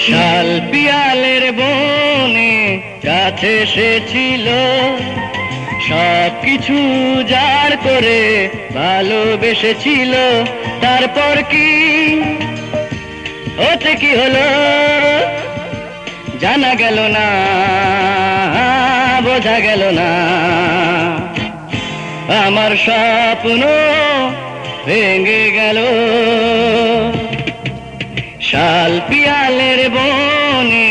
শাল পিয়ালের বনে কাছে এসেছিল, সব কিছু যার করে ভালোবেসেছিল। তারপর কি ওতে কি হলো জানা গেল না, বোঝা গেল না। আমার স্বপ্ন ভেঙে গেল। শাল পিয়ালের বনে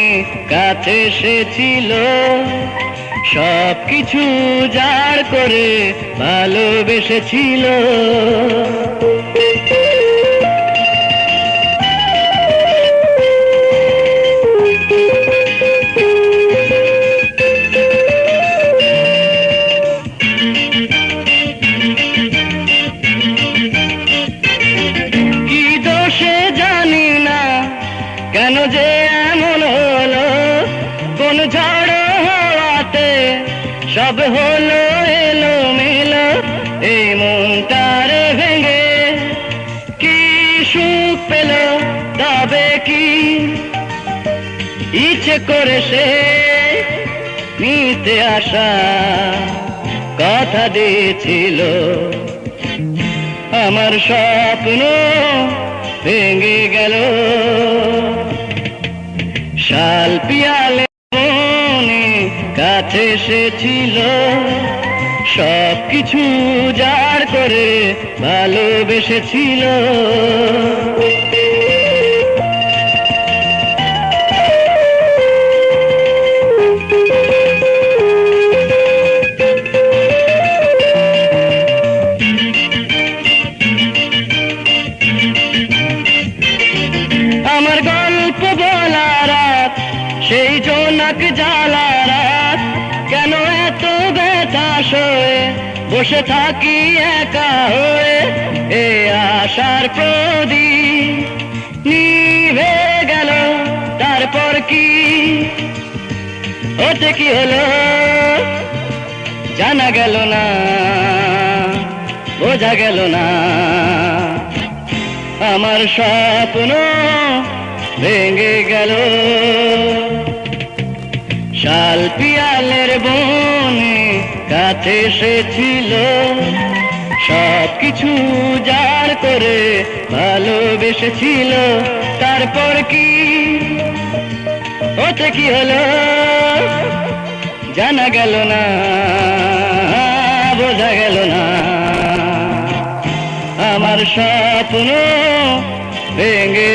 কাছে এসেছিল, সব কিছু যার করে ভালোবেসেছিল। কি দোষে জানি না কেন যে এমন হলো, কোন ঝড় হাওয়াতে সব হলো এলোমেলো। এই মনটার ভেঙে কি সুখ পেল, তবে কি ইচ্ছে করে সে নিতে আসা কথা দিয়েছিল। আমার স্বপ্ন ভেঙে গেল। শাল পিয়ালের বনে কাছে এসেছিল, সব কিছু যার করে ভালোবেসেছিল। আমার গল্প বলা রাত, সেই জোনাক জ্বালা রাত, কেন এত ব্যথা সয়ে বসে থাকি একা হয়ে। এ আশার প্রদীপ নিভে গেল, তারপর কি ওতে কি হলো জানা গেল না, বোঝা গেল না। আমার স্বপ্ন ভেঙে গেল। শাল পিয়ালের বনে কাছে এসেছিল, সব কিছু যার করে ভালোবেসেছিল। তারপর কি ওতে কি হলো জানা গেল না, বোঝা গেল না। আমার স্বপ্ন ভেঙে